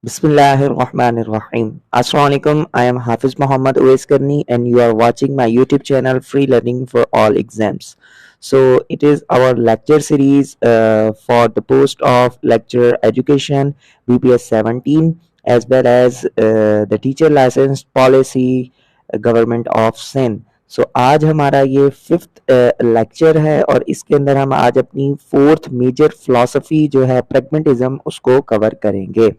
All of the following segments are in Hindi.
Bismillahirrahmanirrahim. Assalamualaikum. I am Hafiz Muhammad Uwais Karni and you are watching my YouTube channel Free Learning for All Exams. So it is our lecture series for the post of lecture education BPS 17 as well as the teacher license policy government of Sindh. सो आज हमारा ये फिफ्थ लेक्चर है और इसके अंदर हम आज अपनी फोर्थ मेजर फिलॉसफी जो है प्रैग्मेटिज्म उसको कवर करेंगे.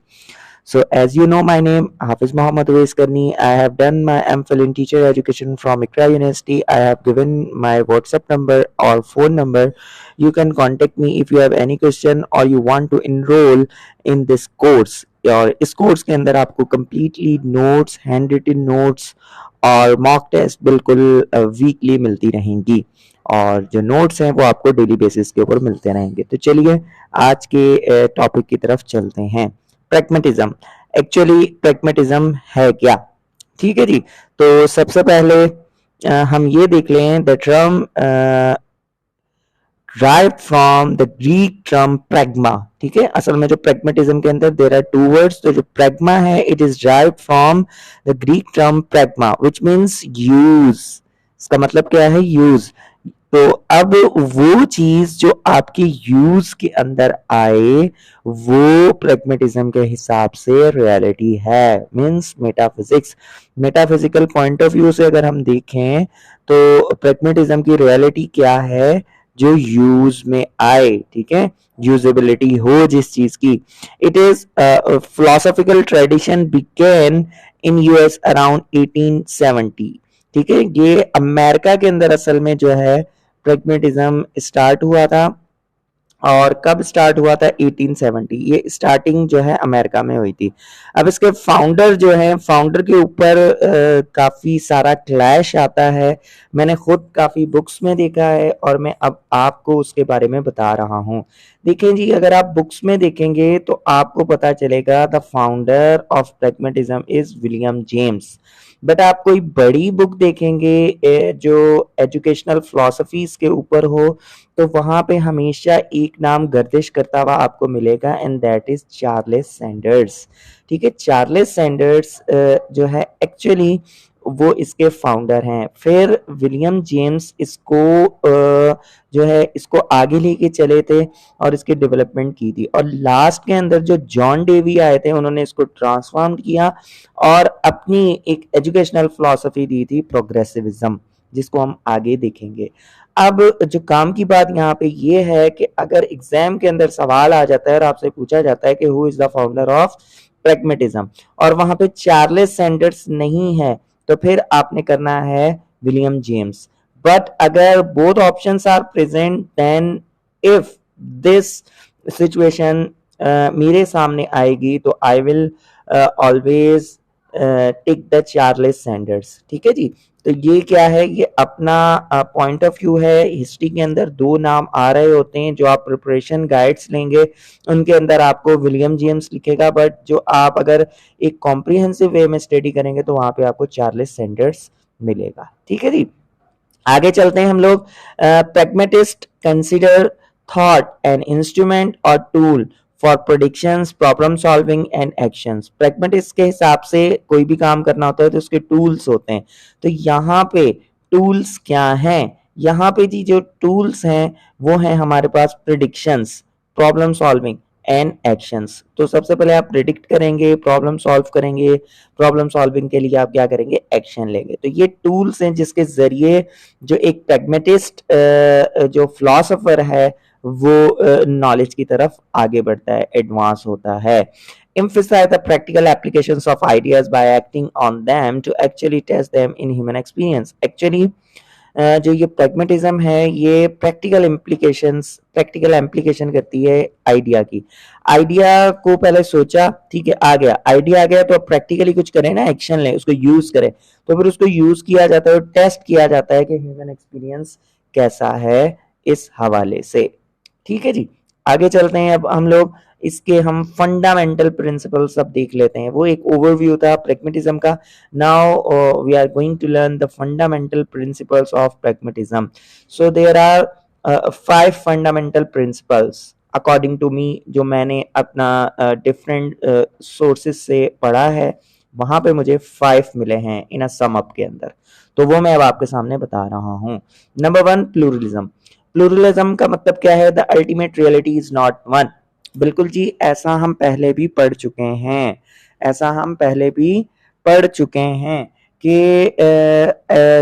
So as you know my name Hafiz Muhammad Uwais Karni. I have done my MPhil in teacher education from Iqra University. I have given my WhatsApp number or phone number. You can contact me if you have any question or you want to enroll in this course. और इस कोर्स के अंदर आपको completely notes, handwritten notes और मॉक टेस्ट बिल्कुल वीकली मिलती रहेंगी और जो नोट्स हैं वो आपको डेली बेसिस के ऊपर मिलते रहेंगे. तो चलिए आज के टॉपिक की तरफ चलते हैं. प्रैग्मेटिज्म. एक्चुअली प्रैग्मेटिज्म है क्या? ठीक है जी. तो सबसे पहले हम ये देख लें the term derived from the Greek term pragma. ठीक है. असल में जो pragmatism के अंदर there are two words. तो जो pragma है it is derived from the Greek term pragma which means use. इसका मतलब क्या है? use. तो अब वो चीज जो आपके यूज के अंदर आए वो प्रैग्मेटिज्म के हिसाब से रियलिटी है. Means metaphysics. Metaphysical point of view से अगर हम देखें तो प्रैग्मेटिज्म की रियलिटी क्या है? जो यूज में आए. ठीक है. यूजेबिलिटी हो जिस चीज की. It is philosophical tradition began in US around 1870. ठीक है. ये अमेरिका के अंदर असल में जो है प्रैग्मेटिज्म स्टार्ट हुआ था. और कब स्टार्ट हुआ था? 1870. ये स्टार्टिंग जो है अमेरिका में हुई थी. अब इसके फाउंडर जो है फाउंडर के ऊपर काफी सारा क्लैश आता है. मैंने खुद काफी बुक्स में देखा है और मैं अब आपको उसके बारे में बता रहा हूँ. देखें जी, अगर आप बुक्स में देखेंगे तो आपको पता चलेगा the founder of pragmatism is William James. But आप कोई बड़ी बुक देखेंगे जो एजुकेशनल फिलॉसफीज के ऊपर हो तो वहां पे हमेशा एक नाम गर्दिश करता हुआ आपको मिलेगा and that is Charles Sanders. ठीक है. चार्ल्स सैंडर्स जो है एक्चुअली वो इसके फाउंडर हैं. फिर विलियम जेम्स इसको जो है इसको आगे लेके चले थे और इसकी डेवलपमेंट की थी और लास्ट के अंदर जो जॉन डेवी आए थे उन्होंने इसको ट्रांसफॉर्म किया और अपनी एक एजुकेशनल फिलॉसफी दी थी प्रोग्रेसिविज्म जिसको हम आगे देखेंगे. अब जो काम की बात यहाँ पे ये है कि अगर एग्जाम के अंदर सवाल आ जाता है और आपसे पूछा जाता है कि who is the founder of pragmatism और वहां पे चार्ल्स सैंडर्स नहीं है तो फिर आपने करना है विलियम जेम्स. बट अगर both options are present then if this situation मेरे सामने आएगी तो I will always take the Charles Sanders. ठीक है जी. तो ये क्या है? ये अपना पॉइंट ऑफ व्यू है. हिस्ट्री के अंदर दो नाम आ रहे होते हैं जो आप प्रिपरेशन गाइड्स लेंगे उनके अंदर आपको विलियम जेम्स लिखेगा बट जो आप अगर एक कॉम्प्रिहेंसिव वे में स्टडी करेंगे तो वहां पे आपको चार्ल्स सैंडर्स मिलेगा. ठीक है जी. आगे चलते हैं हम लोग. Pragmatist consider thought an instrument और tool for predictions, problem solving and actions. Pragmatist के हिसाब से कोई भी काम करना होता है तो उसके टूल्स होते हैं. तो यहाँ पे टूल्स क्या हैं? यहाँ पे जी जो टूल्स हैं वो हैं हमारे पास predictions, problem solving and actions. तो सबसे पहले आप प्रिडिक्ट करेंगे, प्रॉब्लम सॉल्व करेंगे, प्रॉब्लम सॉल्विंग के लिए आप क्या करेंगे? एक्शन लेंगे. तो ये टूल्स हैं जिसके जरिए जो एक प्रैग्मेटिस्ट जो फिलोसोफर है वो नॉलेज की तरफ आगे बढ़ता है, एडवांस होता है. Emphasize the practical applications of ideas by acting on them to actually test them in human experience. Actually जो ये प्रैग्मेटिज्म है ये प्रैक्टिकल एम्प्लीकेशन करती है आइडिया की. आइडिया को पहले सोचा, ठीक है, आ गया आइडिया, आ गया तो अब प्रैक्टिकली कुछ करें ना, एक्शन लें, उसको यूज करें. तो फिर उसको यूज किया जाता है और टेस्ट किया जाता है कि ह्यूमन एक्सपीरियंस कैसा है इस हवाले से. ठीक है जी. आगे चलते हैं. अब हम लोग इसके हम फंडामेंटल प्रिंसिपल्स अब देख लेते हैं. वो एक ओवरव्यू था प्रैग्मेटिज्म का. Now we are going to learn the fundamental principles of pragmatism. So there are 5 fundamental principles. According to me, जो मैंने अपना डिफरेंट सोर्सेस से पढ़ा है, वहां पे मुझे 5 मिले हैं इन अ सम अप के अंदर। तो वो मैं अब आपके सामने बता रहा हूँ। Number 1, pluralism. प्लूरलिज्म का मतलब क्या है? The ultimate reality is not one. बिल्कुल जी, ऐसा हम पहले भी पढ़ चुके हैं, ऐसा हम पहले भी पढ़ चुके हैं कि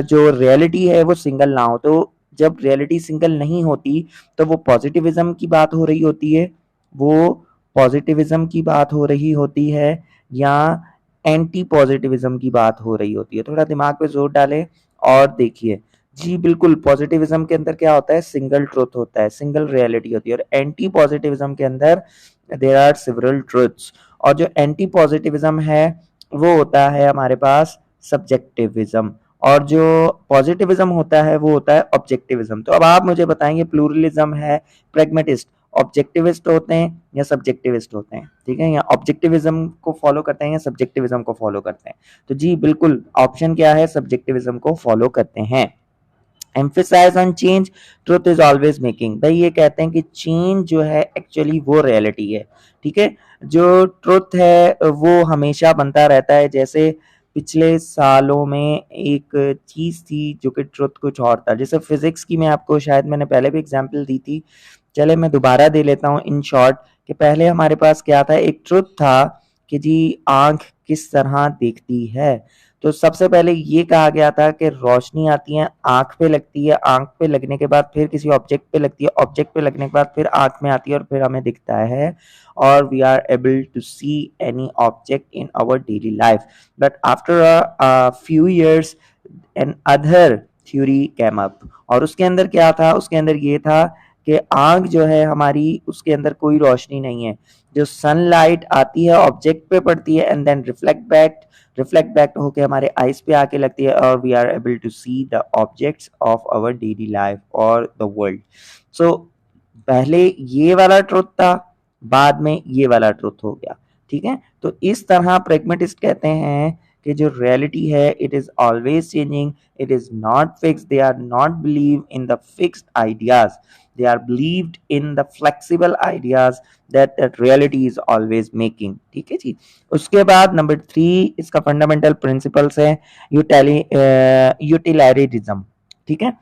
जो रियलिटी है वो सिंगल ना हो। तो जब रियलिटी सिंगल नहीं होती तो वो पॉजिटिविज्म की बात हो रही होती है, वो पॉजिटिविज्म की बात हो रही होती है या एंटी पॉजिटिविज्म की बात हो रही होती है। थोड़ा दिमाग पे जोर डालें और देखिए। जी बिल्कुल, पॉजिटिविज्म के अंदर क्या होता है? सिंगल ट्रुथ होता है, सिंगल रियलिटी होती है। और एंटी पॉजिटिविज्म के अंदर देयर आर सेवरल ट्रुथ्स। और जो एंटी पॉजिटिविज्म है वो होता है हमारे पास सब्जेक्टिविज्म, और जो पॉजिटिविज्म होता है वो होता है ऑब्जेक्टिविज्म। तो अब आप मुझे बताएंगे, प्लूरलिज्म है, प्रैग्मेटिस्ट ऑब्जेक्टिविस्ट होते हैं या सब्जेक्टिविस्ट होते हैं? ठीक है, या ऑब्जेक्टिविज्म को फॉलो करते हैं या सब्जेक्टिविज्म को फॉलो करते हैं? तो जी बिल्कुल, ऑप्शन क्या है? सब्जेक्टिविज्म को फॉलो करते हैं। Emphasize on change, truth is always making. भाई ये कहते हैं कि चेंज जो है एक्चुअली वो रियलिटी है। ठीक है, जो ट्रुथ है वो हमेशा बनता रहता है। जैसे पिछले सालों में एक चीज थी जो कि ट्रुथ कुछ और था। जैसे फिजिक्स की, मैं आपको शायद मैंने पहले भी एग्जांपल दी थी, चले मैं दोबारा दे लेता हूँ इन शॉर्ट। कि पहले हमारे पास क्या था? एक ट्रुथ था कि जी आंख किस तरह देखती है। तो सबसे पहले ये कहा गया था कि रोशनी आती है, आंख पे लगती है, आंख पे लगने के बाद फिर किसी ऑब्जेक्ट पे लगती है, ऑब्जेक्ट पे लगने के बाद फिर आंख में आती है और फिर हमें दिखता है, और we are able to see any object in our daily life. But after a few years another theory came up. और उसके अंदर क्या था? उसके अंदर ये था कि आंख जो है हमारी, उसके अंदर कोई रोशनी नहीं है। जो सनलाइट आती है ऑब्जेक्ट पे पड़ती है एंड देन रिफ्लेक्ट बैक होके हमारे आईज पे आके लगती है, और we are able to see the objects of our daily life और द वर्ल्ड। सो पहले ये वाला ट्रुथ था, बाद में ये वाला ट्रुथ हो गया। ठीक है, तो इस तरह प्रेगमेटिस्ट कहते हैं कि जो रियलिटी है it is always changing, it is not fix, they are not believe in the fixed ideas, they are believed in the flexible ideas that reality is always making। ठीक है जी। उसके बाद नंबर 3 इसका फंडामेंटल प्रिंसिपल्स है यूटिलैरिज्म। ठीक है,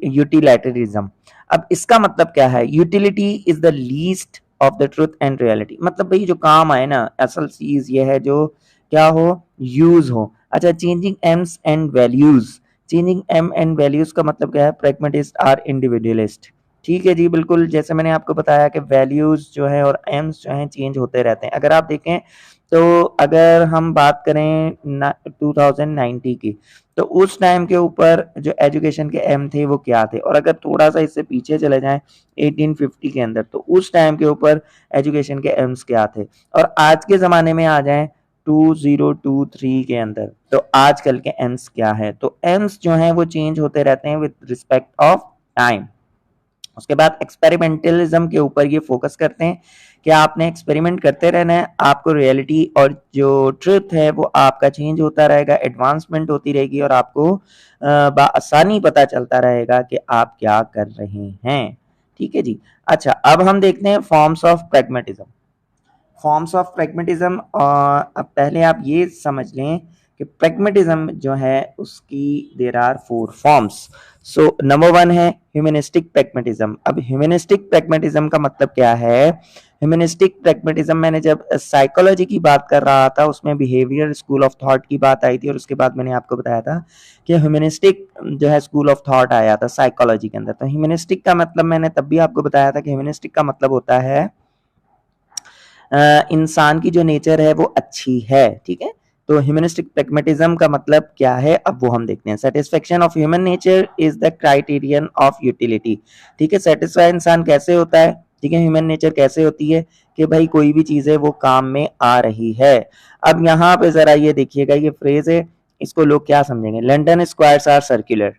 यूटिलैरिज्म। अब इसका मतलब क्या है? Utility is the least of the truth and reality. मतलब भाई जो काम आए ना, असल चीज ये है जो क्या हो? यूज हो। अच्छा, changing aims and values. Changing aim and values का मतलब क्या है? Pragmatist are individualist. ठीक है जी, बिल्कुल जैसे मैंने आपको बताया कि वैल्यूज जो है और एम्स जो हैं चेंज होते रहते हैं। अगर आप देखें तो अगर हम बात करें 2090 की, तो उस टाइम के ऊपर जो एजुकेशन के एम थे वो क्या थे? और अगर थोड़ा सा इससे पीछे चले जाएं 1850 के अंदर, तो उस टाइम के ऊपर एजुकेशन के एम्स क्या थे? और आज के ज़माने में आ जाएं 2023 के अंदर, तो आजकल के एम्स क्या है? तो एम्स जो हैं वो चेंज होते रहते हैं विद रिस्पेक्ट ऑफ टाइम। उसके बाद एक्सपेरिमेंटलिज्म के ऊपर ये फोकस करते हैं कि आपने एक्सपेरिमेंट करते रहना है, आपको रियलिटी और जो ट्रुथ है वो आपका चेंज होता रहेगा, एडवांसमेंट होती रहेगी, और आपको आसानी पता चलता रहेगा कि आप क्या कर रहे हैं। ठीक है जी। अच्छा, अब हम देखते हैं forms of pragmatism. Forms of pragmatism, अब पहले आप ये समझ लें कि प्रैग्मेटिज्म जो है उसकी there are 4 forms. So number 1 है ह्यूमनिस्टिक प्रैग्मेटिज्म। अब ह्यूमनिस्टिक प्रैग्मेटिज्म का मतलब क्या है? ह्यूमनिस्टिक प्रैग्मेटिज्म, मैंने जब साइकोलॉजी की बात कर रहा था उसमें बिहेवियर स्कूल ऑफ थॉट की बात आई थी, और उसके बाद मैंने आपको बताया था कि ह्यूमनिस्टिक जो है स्कूल ऑफ थॉट आया था साइकोलॉजी के अंदर। तो ह्यूमनिस्टिक का मतलब मैंने तब भी आपको बताया था कि ह्यूमनिस्टिक का मतलब होता है इंसान की जो नेचर है वो अच्छी है। ठीक है, तो ह्यूमनिस्टिक प्रैग्मेटिज्म का मतलब क्या है? अब वो हम देखते हैं। Satisfaction of human nature is the criterion of utility. ठीक है, सेटिस्फाई इंसान कैसे होता है? ठीक है, ह्यूमन नेचर कैसे होती है कि भाई कोई भी चीज है वो काम में आ रही है। अब यहाँ पे जरा ये देखिएगा, ये फ्रेज है, इसको लोग क्या समझेंगे? London squares are circular.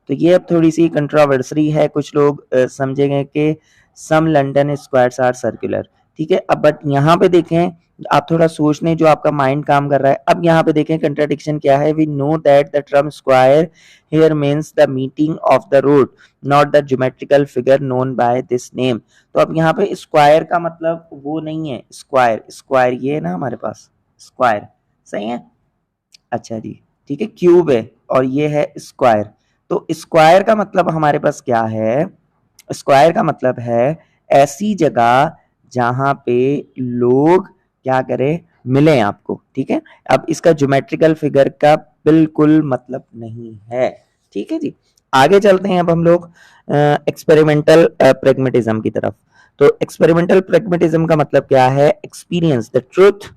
तो ये अब थोड़ी सी कंट्रोवर्सी है, कुछ लोग समझेंगे कि सम लंदन स्क्वायर्स आर सर्कुलर। ठीक है, अब बट यहाँ पे देखें आप थोड़ा सोच लें, जो आपका माइंड काम कर रहा है। अब यहाँ पे देखें कंट्राडिक्शन क्या है। We know that the term square here means the meeting of the road, not the geometrical figure known by this name. तो अब यहाँ पे स्क्वायर का मतलब वो नहीं है, स्क्वायर स्क्वायर ये है ना हमारे पास, स्क्वायर सही है। अच्छा जी, ठीक है, क्यूब है और ये है स्क्वायर। तो स्क्वायर का मतलब हमारे पास क्या है, स्क्वायर का मतलब है ऐसी जगह जहां पे लोग क्या करें, मिले आपको, ठीक है। अब इसका ज्योमेट्रिकल फिगर का बिल्कुल मतलब नहीं है, ठीक है जी। आगे चलते हैं अब हम लोग एक्सपेरिमेंटल प्रेगमेटिज्म की तरफ। तो एक्सपेरिमेंटल प्रेगमेटिज्म का मतलब क्या है, experience the truth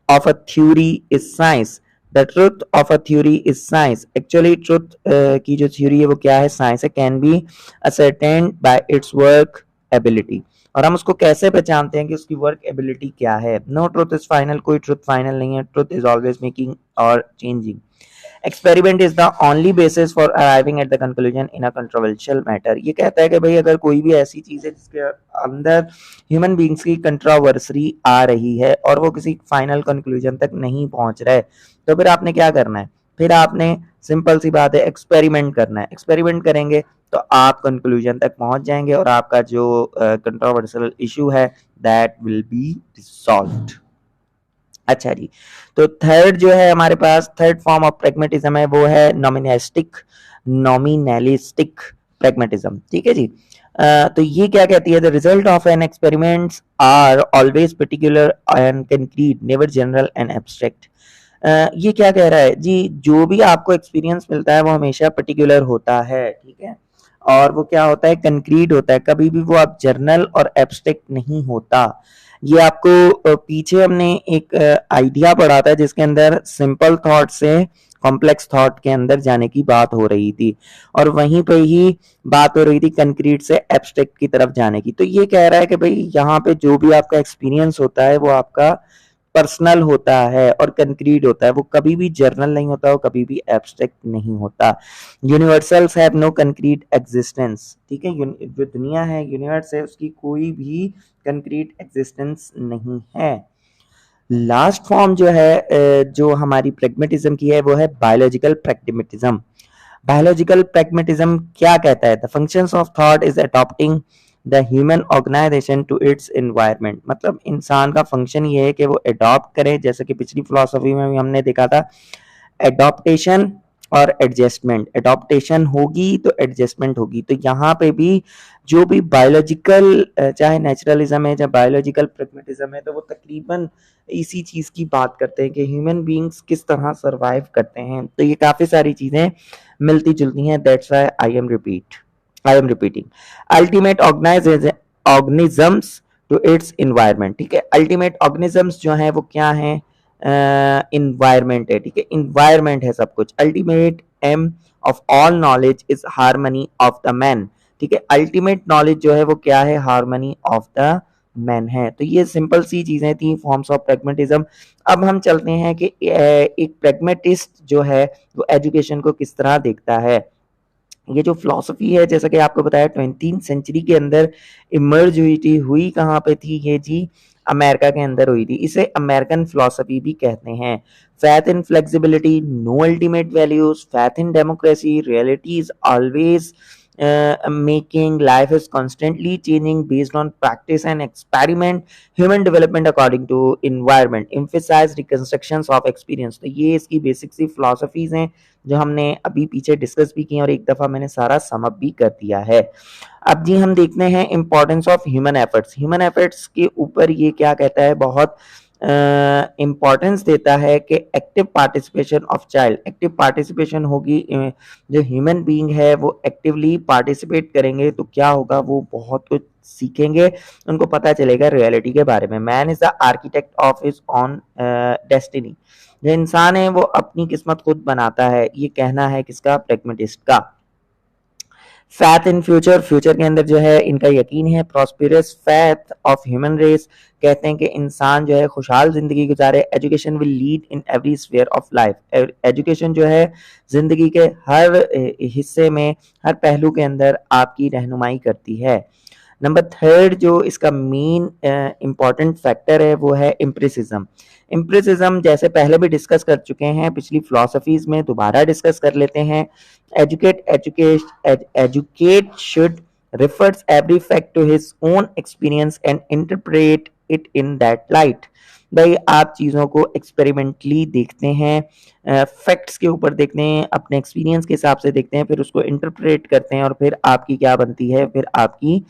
of a theory is science, the truth of a theory is science। actually truth की जो theory है वो क्या है, science है, can be ascertained by its work ability। और हम उसको कैसे पहचानते हैं कि उसकी वर्क एबिलिटी क्या है। नो ट्रूथ इज फाइनल, कोई ट्रूथ फाइनल नहीं है, ट्रूथ इज ऑलवेज मेकिंग और changing. Experiment is the only basis for arriving at the conclusion in a controversial matter. ये कहता है कि भाई अगर कोई भी ऐसी चीज है जिसके अंदर ह्यूमन बींग्स की कंट्रोवर्सी आ रही है और वो किसी फाइनल कंक्लूजन तक नहीं पहुंच रहा है, तो फिर आपने क्या करना है, फिर आपने सिंपल सी बात है एक्सपेरिमेंट करना है। एक्सपेरिमेंट करेंगे तो आप कंक्लूजन तक पहुंच जाएंगे और आपका जो कंट्रोवर्शियल इशू है दैट विल बी रिजॉल्व्ड। अच्छा जी, तो थर्ड जो है हमारे पास, थर्ड फॉर्म ऑफ प्रेगमेटिज्म है वो है नॉमिनलिस्टिक प्रेगमेटिज्म, ठीक है जी। तो ये क्या कहती है, the result of an experiments are always particular and concrete, never general and abstract. ये क्या कह रहा है जी, जो भी आपको एक्सपीरियंस मिलता है वो हमेशा पर्टिकुलर होता है, ठीक है, और वो क्या होता है, कंक्रीट होता है, कभी भी वो आप जर्नल और एब्स्ट्रैक्ट नहीं होता। ये आपको पीछे हमने एक आइडिया पढ़ा था जिसके अंदर सिंपल थॉट से कॉम्प्लेक्स थॉट के अंदर जाने की बात हो रही थी, और वहीं पे ही बात हो रही थी कंक्रीट से एब्स्ट्रैक्ट की तरफ जाने की। तो ये कह रहा है कि भाई यहाँ पे जो भी आपका एक्सपीरियंस होता है वो आपका पर्सनल होता है और कंक्रीट होता है, वो कभी भी जर्नल नहीं होता, वो कभी भी एब्स्ट्रैक्ट नहीं होता। Universals have no concrete existence, ठीक है, जो दुनिया है, यूनिवर्स है, उसकी कोई भी कंक्रीट एग्जिस्टेंस नहीं है। लास्ट फॉर्म जो है जो हमारी प्रेगमेटिज्म की है वो है बायोलॉजिकल प्रेगमेटिज्म। बायोलॉजिकल pragmatism क्या कहता है, the functions of thought is adopting the human organization to its environment. मतलब इंसान का फंक्शन ये है कि वो अडॉप्ट करे, जैसे कि पिछली फिलोसफी में भी हमने देखा था, एडॉप्टेशन और एडजस्टमेंट। एडॉप्टेशन होगी तो एडजस्टमेंट होगी, तो यहाँ पे भी जो भी बायोलॉजिकल, चाहे नेचुरलिज्म है चाहे बायोलॉजिकल प्रेगमेटिज्म है, तो वो तकरीबन इसी चीज की बात करते हैं कि ह्यूमन बींग्स किस तरह सरवाइव करते हैं। तो ये काफी सारी चीजें मिलती जुलती हैं, that's why I am repeating. Ultimate organisms to its environment, ठीक है, अल्टीमेट ऑर्गेनिजम्स जो है वो क्या है, इन्वायरमेंट है, ठीक है, इन्वायरमेंट है सब कुछ। Ultimate aim of all knowledge is harmony of the man, ठीक है, अल्टीमेट नॉलेज जो है वो क्या है, हार्मनी ऑफ द मैन है। तो ये सिंपल सी चीजें थी, फॉर्म्स ऑफ प्रेगमेटिज्म। अब हम चलते हैं कि एक प्रेगमेटिस्ट जो है वो एजुकेशन को किस तरह देखता है। ये जो फिलॉसफी है, जैसा कि आपको बताया 20th सेंचुरी के अंदर इमर्ज हुई कहाँ पे थी ये जी, अमेरिका के अंदर हुई थी। इसे अमेरिकन फिलॉसफी भी कहते हैं। Faith in flexibility, no ultimate values, faith in democracy, reality is always making, life is constantly changing based on practice and experiment, human development according to environment, emphasize reconstructions of experience। तो ये इसकी बेसिक सी फिलोसफीज हैं जो हमने अभी पीछे डिस्कस भी की और एक दफा मैंने सारा सम अप भी कर दिया है। अब जी हम देखते हैं importance of human efforts. Human efforts के ऊपर ये क्या कहता है, बहुत इम्पोर्टेंस देता है कि active participation of child, active participation होगी, जो ह्यूमन बीइंग है वो एक्टिवली पार्टिसिपेट करेंगे तो क्या होगा, वो बहुत कुछ सीखेंगे, उनको पता चलेगा रियलिटी के बारे में। Man is the architect of his on destiny, जो इंसान है वो अपनी किस्मत खुद बनाता है, ये कहना है किसका, प्रेगमेटिस्ट का। फैथ इन फ्यूचर, फ्यूचर के अंदर जो है इनका यकीन है। Prosperous faith of human race, कहते हैं कि इंसान जो है खुशहाल जिंदगी गुजारे। Education will lead in every sphere of life, education जो है जिंदगी के हर हिस्से में, हर पहलू के अंदर आपकी रहनुमाई करती है। नंबर थर्ड जो इसका मेन इंपॉर्टेंट फैक्टर है वो है इम्प्रेसिज्म। इम्प्रेसिज्म जैसे पहले भी डिस्कस कर चुके हैं पिछली फिलोसफीज में, दोबारा डिस्कस कर लेते हैं। Educate should refers every fact to his own experience and interpret it in that light। भाई आप चीज़ों को एक्सपेरिमेंटली देखते हैं, फैक्ट्स के ऊपर देखते हैं, अपने एक्सपीरियंस के हिसाब से देखते हैं, फिर उसको इंटरप्रेट करते हैं और फिर आपकी क्या बनती है, फिर आपकी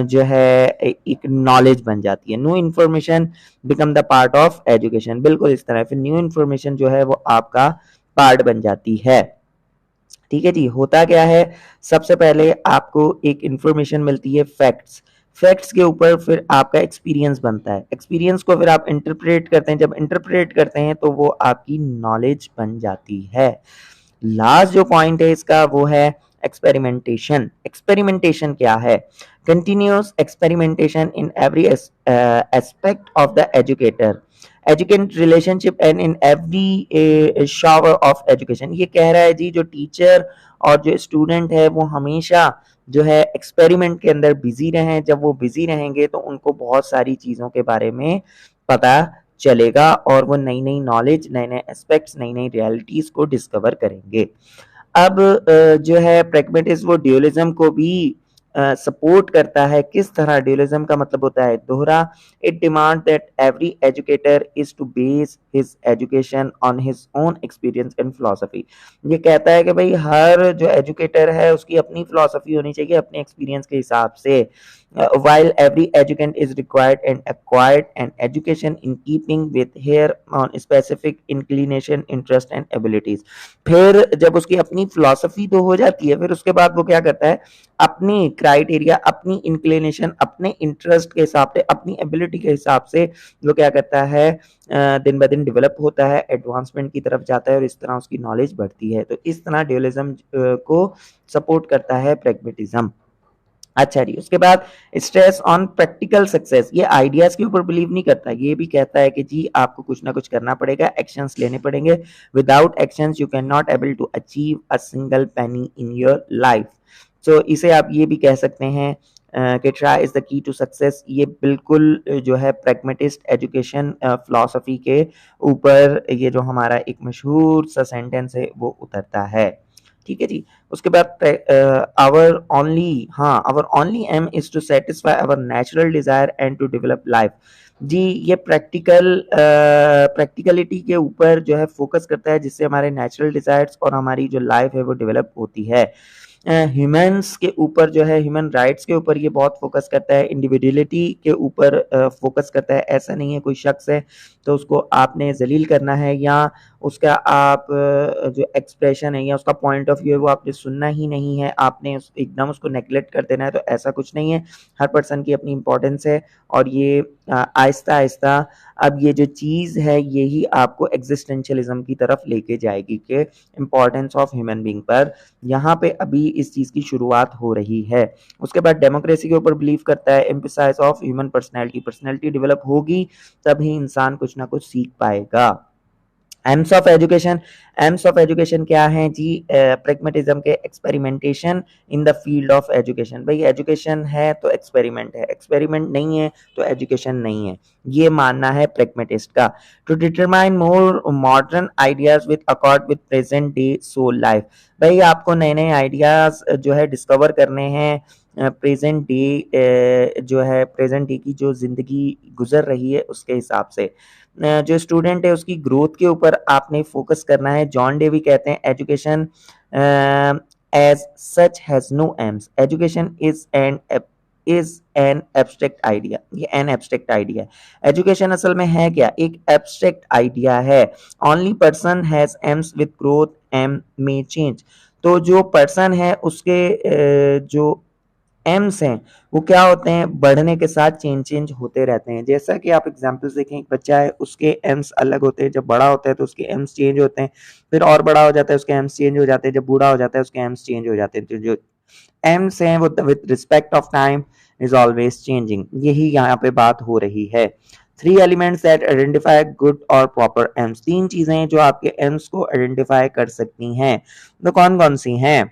जो है एक नॉलेज बन जाती है। New information become the part of education, बिल्कुल इस तरह। फिर न्यू इन्फॉर्मेशन जो है वो आपका पार्ट बन जाती है। ठीक है जी। होता क्या है, सबसे पहले आपको एक इंफॉर्मेशन मिलती है फैक्ट्स, फैक्ट्स के ऊपर फिर आपका एक्सपीरियंस बनता है, एक्सपीरियंस को फिर आप इंटरप्रेट करते हैं, जब इंटरप्रेट करते हैं तो वो आपकी नॉलेज बन जाती है। लास्ट जो पॉइंट है इसका वो है एक्सपेरिमेंटेशन। एक्सपेरिमेंटेशन क्या है? Continuous experimentation in every aspect of the educator, educate relationship and in every shower of education. ये कह रहा है जी जो टीचर और जो स्टूडेंट है वो हमेशा जो है एक्सपेरिमेंट के अंदर बिजी रहें। जब वो बिजी रहेंगे तो उनको बहुत सारी चीज़ों के बारे में पता चलेगा और वो नई नई नॉलेज, नए नए एस्पेक्ट्स, नई नई रियलिटीज़ को डिस्कवर करेंगे। अब जो है प्रैग्मेटिज्म वो ड्यूअलिज्म को भी सपोर्ट करता है। किस तरह? ड्यूअलिज्म का मतलब होता है दोहरा। It demand that every educator is to base his education on his own experience and philosophy. ये कहता है कि भाई हर जो एजुकेटर है उसकी अपनी फिलोसफी होनी चाहिए, अपने एक्सपीरियंस के हिसाब से। while every educant is required and acquired an education in keeping with her on specific inclination, interest and abilities। फिर जब उसकी अपनी फिलोसफी तो हो जाती है, फिर उसके बाद वो क्या करता है, अपनी क्राइटेरिया, अपनी इंक्लिनेशन, अपने इंटरेस्ट के हिसाब से, अपनी एबिलिटी के हिसाब से वो क्या करता है, दिन ब दिन डेवलप होता है, एडवांसमेंट की तरफ जाता है और इस तरह उसकी नॉलेज बढ़ती है। तो इस तरह ड्यूअलिज्म को सपोर्ट करता है प्रैग्मेटिज्म। अच्छा जी। उसके बाद स्ट्रेस ऑन प्रैक्टिकल सक्सेस, ये आइडियाज के ऊपर बिलीव नहीं करता, ये भी कहता है कि जी आपको कुछ ना कुछ करना पड़ेगा, एक्शंस लेने पड़ेंगे। Without actions you can not able to achieve a single penny in your life. So इसे आप ये भी कह सकते हैं कि try is the key to success. ये बिल्कुल जो है प्रैग्मेटिस्ट एजुकेशन फिलॉसफी के ऊपर ये जो हमारा एक मशहूर सा सेंटेंस है वो उतरता है। ठीक है जी। उसके बाद our only aim is to satisfy our natural desire and to develop life. जी ये प्रैक्टिकलिटी के ऊपर जो है फोकस करता है, जिससे हमारे नेचुरल डिजायर्स और हमारी जो लाइफ है वो डेवलप होती है। ह्यूमन्स के ऊपर जो है, ह्यूमन राइट्स के ऊपर ये बहुत फोकस करता है, इंडिविजुअलिटी के ऊपर फोकस करता है। ऐसा नहीं है कोई शख्स है तो उसको आपने जलील करना है या उसका आप जो एक्सप्रेशन है या उसका पॉइंट ऑफ व्यू है वो आपने सुनना ही नहीं है, आपने एकदम उसको नेगलेक्ट कर देना है, तो ऐसा कुछ नहीं है। हर पर्सन की अपनी इंपॉर्टेंस है और ये आहिस्ता आहिस्ता अब ये जो चीज़ है यही आपको एग्जिस्टेंशियलिज्म की तरफ लेके जाएगी कि इम्पॉर्टेंस ऑफ ह्यूमन बीइंग पर यहाँ पे अभी इस चीज़ की शुरुआत हो रही है। उसके बाद डेमोक्रेसी के ऊपर बिलीव करता है, emphasize of human personality, personality develop होगी तभी इंसान कुछ ना कुछ सीख पाएगा। Aims of education, aims of education क्या है जी? प्रैग्मेटिज्म के experimentation in the field of education. भाई एजुकेशन है तो एक्सपेरिमेंट है, एक्सपेरिमेंट नहीं है तो एजुकेशन नहीं है, ये मानना है प्रैग्मेटिस्ट का। To determine more modern ideas with accord with present day soul life. भाई आपको नए नए आइडियाज जो है डिस्कवर करने हैं प्रेजेंट डे जो है, प्रेजेंट डे की जो जिंदगी गुजर रही है उसके हिसाब से। जो स्टूडेंट है उसकी ग्रोथ के ऊपर आपने फोकस करना है। जॉन डेवी कहते हैं education as such has no aims, education is an abstract idea. ये एन एब्स्ट्रैक्ट आइडिया है। एजुकेशन असल में है क्या? एक एब्स्ट्रैक्ट आइडिया है। Only person has aims with growth aim may change. तो जो पर्सन है उसके जो एम्स हैं वो क्या होते हैं, बढ़ने के साथ चेंज होते रहते हैं। जैसा कि आप एग्जांपल्स देखें, एक बच्चा है उसके एम्स अलग होते हैं, जब बड़ा होता है तो उसके एम्स चेंज होते हैं, फिर और बड़ा हो जाता है उसके एम्स चेंज हो जाते हैं, जब बूढ़ा हो जाता है उसके एम्स चेंज हो जाते हैं। तो जो एम्स हैं वो with respect of time is always changing, यही यहाँ पे बात हो रही है। 3 एलिमेंट्स दैट आइडेंटिफाई गुड और प्रॉपर एम्स, 3 चीजें हैं जो आपके एम्स को आइडेंटिफाई कर सकती हैं। तो कौन कौन सी हैं?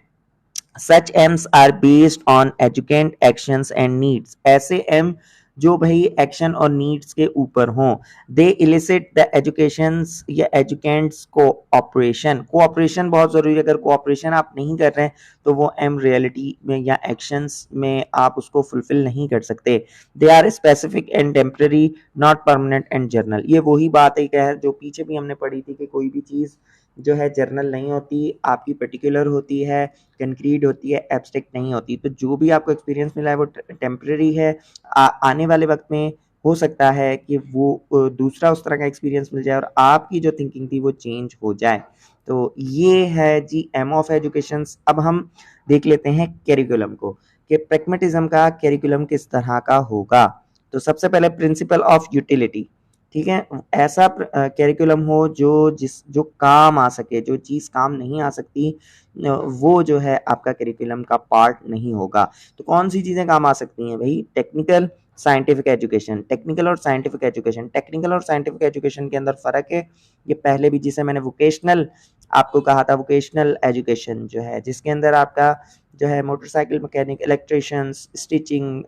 Such aims are based on educand actions and needs, ऐसे एम जो भाई एक्शन और नीड्स के ऊपर हों। दे इलिसिट द एजुकेशंस या एजुकेंट्स कोऑपरेशन, कोऑपरेशन बहुत जरूरी है, अगर कोऑपरेशन आप नहीं कर रहे हैं तो वो एम रियलिटी में या एक्शंस में आप उसको फुलफिल नहीं कर सकते। They are specific and temporary not permanent and general, ये वही बात है जो पीछे भी हमने पढ़ी थी कि कोई भी चीज जो है जर्नल नहीं होती, आपकी पर्टिकुलर होती है, कंक्रीट होती है, एब्स्ट्रैक्ट नहीं होती। तो जो भी आपको एक्सपीरियंस मिला है वो टेम्पररी है, आने वाले वक्त में हो सकता है कि वो दूसरा उस तरह का एक्सपीरियंस मिल जाए और आपकी जो थिंकिंग थी वो चेंज हो जाए। तो ये है जी एम ऑफ एजुकेशन। अब हम देख लेते हैं कैरिकुलम को कि प्रैग्मेटिज्म का कैरिकुलम किस तरह का होगा। तो सबसे पहले प्रिंसिपल ऑफ यूटिलिटी, ठीक है, ऐसा कैरिकुलम हो जो काम आ सके, जो चीज काम नहीं आ सकती वो जो है आपका करिकुलम का पार्ट नहीं होगा। तो कौन सी चीजें काम आ सकती हैं भाई? टेक्निकल साइंटिफिक एजुकेशन, टेक्निकल और साइंटिफिक एजुकेशन। टेक्निकल और साइंटिफिक एजुकेशन के अंदर फर्क है, ये पहले भी जिसे मैंने वोकेशनल आपको कहा था, वोकेशनल एजुकेशन जो है जिसके अंदर आपका जो है मोटरसाइकिल मैकेनिक, इलेक्ट्रिशियंस, स्टिचिंग,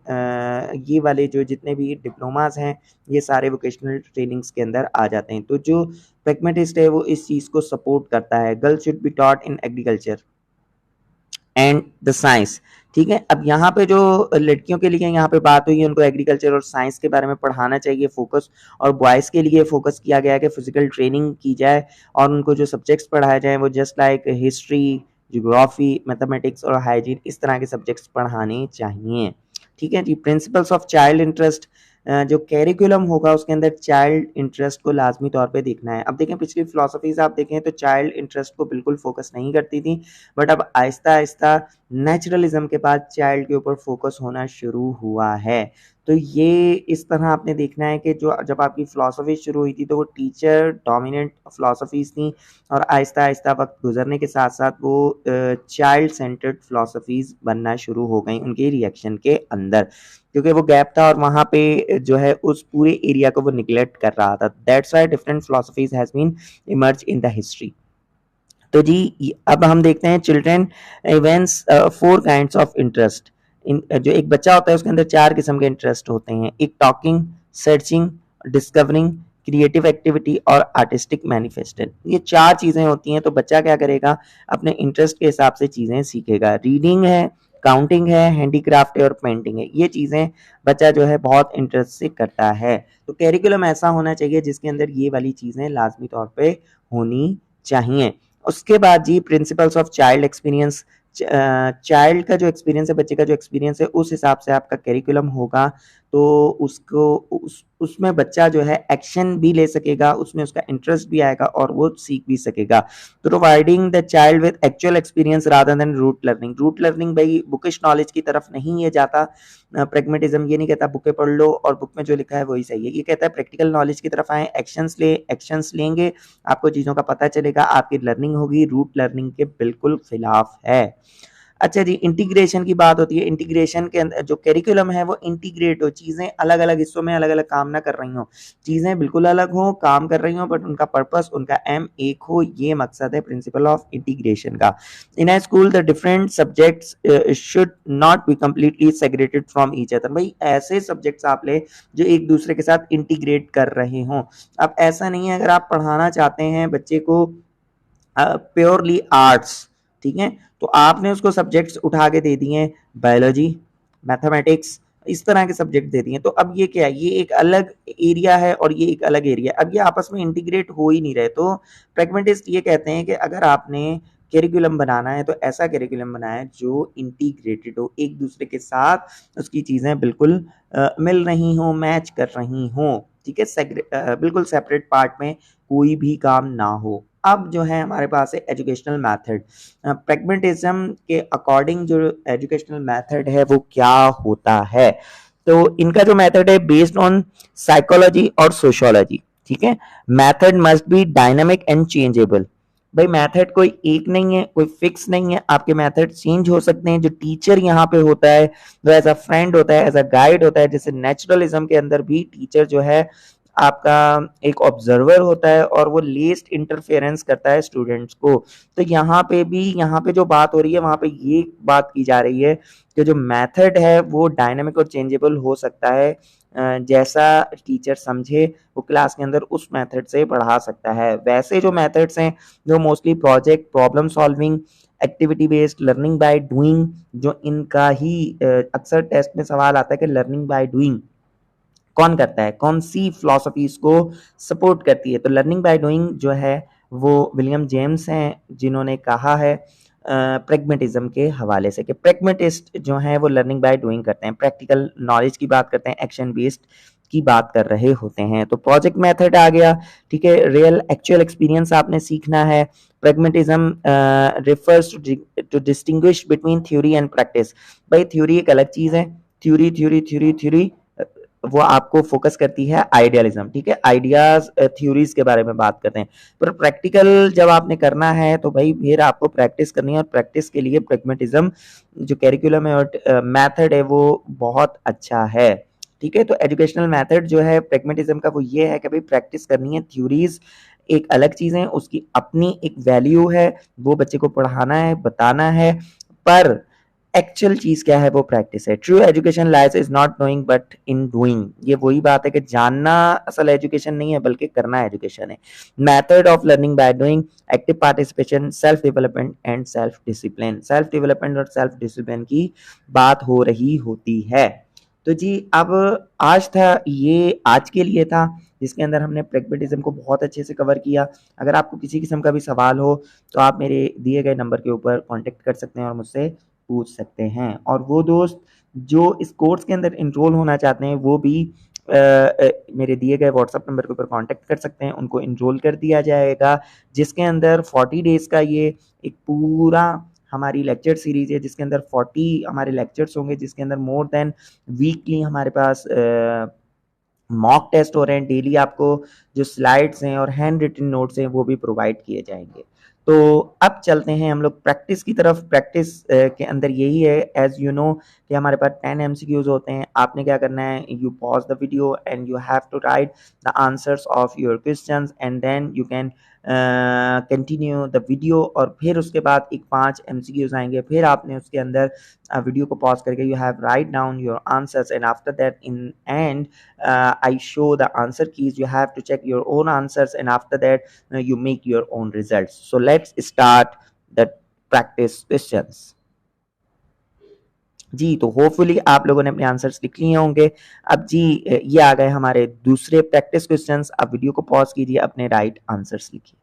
ये वाले जो जितने भी डिप्लोमास हैं ये सारे वोकेशनल ट्रेनिंग्स के अंदर आ जाते हैं। तो जो प्रैग्मेटिस्ट है वो इस चीज को सपोर्ट करता है। Girls should be taught in agriculture and the science, ठीक है। अब यहाँ पे जो लड़कियों के लिए यहाँ पे बात हुई है, उनको एग्रीकल्चर और साइंस के बारे में पढ़ाना चाहिए फोकस, और बॉयज़ के लिए फोकस किया गया है कि फिजिकल ट्रेनिंग की जाए और उनको जो सब्जेक्ट्स पढ़ाए जाए वो just like history, geography, mathematics और हाइजीन, इस तरह के सब्जेक्ट्स पढ़ाने चाहिए, ठीक है जी। प्रिंसिपल्स ऑफ चाइल्ड इंटरेस्ट, जो कैरिकुलम होगा उसके अंदर चाइल्ड इंटरेस्ट को लाजमी तौर पे देखना है। अब देखें पिछली फिलोसफीज आप देखें तो चाइल्ड इंटरेस्ट को बिल्कुल फोकस नहीं करती थी, बट अब आहिस्ता आहिस्ता नेचुरलिज्म के बाद चाइल्ड के ऊपर फोकस होना शुरू हुआ है। तो ये इस तरह आपने देखना है कि जो जब आपकी फिलोसफी शुरू हुई थी तो वो टीचर डोमिनेंट फिलोसफीज थी, और आहिस्ता आहिस्ता वक्त गुजरने के साथ साथ वो चाइल्ड सेंटर्ड फिलोसफीज बनना शुरू हो गई उनके रिएक्शन के अंदर, क्योंकि वो गैप था और वहाँ पे जो है उस पूरे एरिया को वो निगलेक्ट कर रहा था। That's why different philosophies has been emerge in the history. तो जी अब हम देखते हैं children events, 4 kinds of interest. जो एक बच्चा होता है उसके अंदर 4 किस्म के इंटरेस्ट होते हैं, एक talking, searching, discovering, creative activity और आर्टिस्टिक मैनिफेस्टेशन। ये 4 चीजें होती हैं। तो बच्चा क्या करेगा? अपने इंटरेस्ट के हिसाब से चीजें सीखेगा। रीडिंग है, काउंटिंग है, हैंडीक्राफ्ट है और पेंटिंग है, ये चीजें बच्चा जो है बहुत इंटरेस्ट से करता है। तो कैरिकुलम ऐसा होना चाहिए जिसके अंदर ये वाली चीजें लाजमी तौर पे होनी चाहिए। उसके बाद जी principles of child experience, child का जो एक्सपीरियंस है, बच्चे का जो एक्सपीरियंस है उस हिसाब से आपका करिकुलम होगा। तो उसको उसमें बच्चा जो है एक्शन भी ले सकेगा, उसमें उसका इंटरेस्ट भी आएगा और वो सीख भी सकेगा। Providing the child with actual experience rather than rote learning. Rote learning भाई बुकिश नॉलेज की तरफ नहीं ये जाता। प्रैग्मेटिज्म ये नहीं कहता बुकें पढ़ लो और बुक में जो लिखा है वही सही है, ये कहता है प्रैक्टिकल नॉलेज की तरफ आए, एक्शंस लेंगे, आपको चीज़ों का पता चलेगा, आपकी लर्निंग होगी। रूट लर्निंग के बिल्कुल खिलाफ है। अच्छा जी, इंटीग्रेशन की बात होती है। इंटीग्रेशन के अंदर जो करिकुलम है वो इंटीग्रेट हो, चीज़ें अलग अलग हिस्सों में अलग अलग काम ना कर रही हो, चीज़ें बिल्कुल अलग हो, काम कर रही हो बट उनका पर्पस, उनका एम एक हो, ये मकसद है प्रिंसिपल ऑफ इंटीग्रेशन का। In a school the different subjects should not be completely segregated from each other. भाई ऐसे सब्जेक्ट्स आप ले जो एक दूसरे के साथ इंटीग्रेट कर रहे हों। अब ऐसा नहीं है, अगर आप पढ़ाना चाहते हैं बच्चे को प्योरली आर्ट्स, ठीक है, तो आपने उसको सब्जेक्ट्स उठा के दे दिए, बायोलॉजी, मैथमेटिक्स, इस तरह के सब्जेक्ट दे दिए। तो अब ये क्या है? ये एक अलग एरिया है और ये एक अलग एरिया है, अब ये आपस में इंटीग्रेट हो ही नहीं रहे। तो प्रैग्मेटिस्ट ये कहते हैं कि अगर आपने करिकुलम बनाना है तो ऐसा करिकुलम बनाए जो इंटीग्रेटेड हो, एक दूसरे के साथ उसकी चीज़ें बिल्कुल मिल रही हों, मैच कर रही हों, ठीक है, बिल्कुल सेपरेट पार्ट में कोई भी काम ना हो। अब जो है हमारे पास है एजुकेशनल मेथड। प्रैग्मेटिज्म के अकॉर्डिंग जो एजुकेशनल मेथड है वो क्या होता है? तो इनका जो मेथड है बेस्ड ऑन साइकोलॉजी और सोशियोलॉजी, ठीक है। Method must be dynamic and changeable. भाई मेथड कोई एक नहीं है, कोई फिक्स नहीं है, आपके मेथड चेंज हो सकते हैं। जो टीचर यहाँ पे होता है वो एज अ फ्रेंड होता है, एज अ गाइड होता है। जैसे नेचुरलिज्म के अंदर भी टीचर जो है आपका एक ऑब्जर्वर होता है और वो लीस्ट इंटरफेरेंस करता है स्टूडेंट्स को। तो यहाँ पे भी, यहाँ पे जो बात हो रही है वहाँ पे ये बात की जा रही है कि जो मेथड है वो डायनामिक और चेंजेबल हो सकता है। जैसा टीचर समझे वो क्लास के अंदर उस मेथड से पढ़ा सकता है। वैसे जो मेथड्स हैं जो mostly project, problem solving, activity based, learning by doing, जो इनका ही अक्सर टेस्ट में सवाल आता है कि लर्निंग बाय डूइंग कौन करता है, कौन सी फिलोसफीज को सपोर्ट करती है। तो लर्निंग बाय डूइंग जो है वो विलियम जेम्स हैं जिन्होंने कहा है प्रेगमेटिज्म के हवाले से कि प्रेगमेटिस्ट जो हैं वो लर्निंग बाय डूइंग करते हैं, प्रैक्टिकल नॉलेज की बात करते हैं, एक्शन बेस्ड की बात कर रहे होते हैं। तो प्रोजेक्ट मेथड आ गया, ठीक है, रियल एक्चुअल एक्सपीरियंस आपने सीखना है। Pragmatism refers to distinguish between theory and practice. भाई थ्योरी एक अलग चीज है, थ्योरी थ्योरी थ्योरी थ्योरी वो आपको फोकस करती है आइडियलिज्म, ठीक है, आइडियाज थ्योरीज के बारे में बात करते हैं। पर प्रैक्टिकल जब आपने करना है तो भाई फिर आपको प्रैक्टिस करनी है, और प्रैक्टिस के लिए प्रैग्मेटिज्म जो कैरिकुलम है और मेथड है वो बहुत अच्छा है, ठीक है। तो एजुकेशनल मेथड जो है प्रैग्मेटिज्म का वो ये है कि भाई प्रैक्टिस करनी है, थ्योरीज एक अलग चीज है, उसकी अपनी एक वैल्यू है, वो बच्चे को पढ़ाना है, बताना है, पर एक्चुअल चीज क्या है वो प्रैक्टिस है। True education lies is not knowing but in doing. ये वही बात है कि जानना असल एजुकेशन नहीं है बल्कि करना एजुकेशन है। Method of learning by doing, active participation, self development and self discipline. Self development और सेल्फ डिसिप्लिन की बात हो रही होती है। तो जी अब आज था, ये आज के लिए था जिसके अंदर हमने प्रैग्मेटिज्म को बहुत अच्छे से कवर किया। अगर आपको किसी किस्म का भी सवाल हो तो आप मेरे दिए गए नंबर के ऊपर कांटेक्ट कर सकते हैं और मुझसे पूछ सकते हैं। और वो दोस्त जो इस कोर्स के अंदर इनरोल होना चाहते हैं वो भी मेरे दिए गए व्हाट्सएप नंबर के ऊपर कांटेक्ट कर सकते हैं, उनको इनरोल कर दिया जाएगा, जिसके अंदर 40 डेज का ये एक पूरा हमारी लेक्चर सीरीज है, जिसके अंदर 40 हमारे लेक्चर्स होंगे, जिसके अंदर मोर देन वीकली हमारे पास मॉक टेस्ट हो रहे हैं। डेली आपको जो स्लाइड्स हैं और हैंड रिटन नोट्स हैं वो भी प्रोवाइड किए जाएंगे। तो अब चलते हैं हम लोग प्रैक्टिस की तरफ। प्रैक्टिस के अंदर यही है, एज यू नो, कि हमारे पास 10 एमसीक्यूज होते हैं। आपने क्या करना है, you pause the video and you have to write the answers of your questions and then you can continue the video. और फिर उसके बाद एक 5 एमसीक्यूज आएंगे, फिर आपने उसके अंदर वीडियो को पॉज करके you have write down your answers and after that in and I show the answer keys. You have to check your own answers and after that you make your own results. So let's start the practice questions. जी तो होपफुली आप लोगों ने अपने आंसर्स लिख लिए होंगे। अब जी ये आ गए हमारे दूसरे प्रैक्टिस क्वेश्चंस। आप वीडियो को पॉज कीजिए, अपने राइट आंसर्स लिखिए।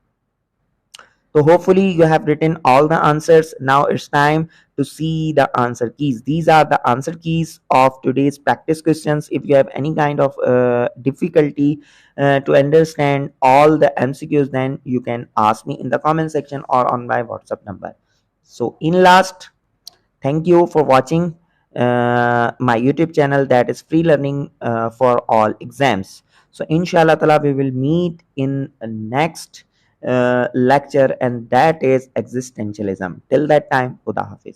So hopefully you have written all the answers. Now it's time to see the answer keys. These are the answer keys of today's practice questions. If you have any kind of difficulty to understand all the MCQs, then you can ask me in the comment section or on my WhatsApp number. So in last, thank you for watching my YouTube channel, that is free learning for all exams. So inshallah ta'ala we will meet in next lecture, and that is existentialism. Till that time, Khuda Hafiz.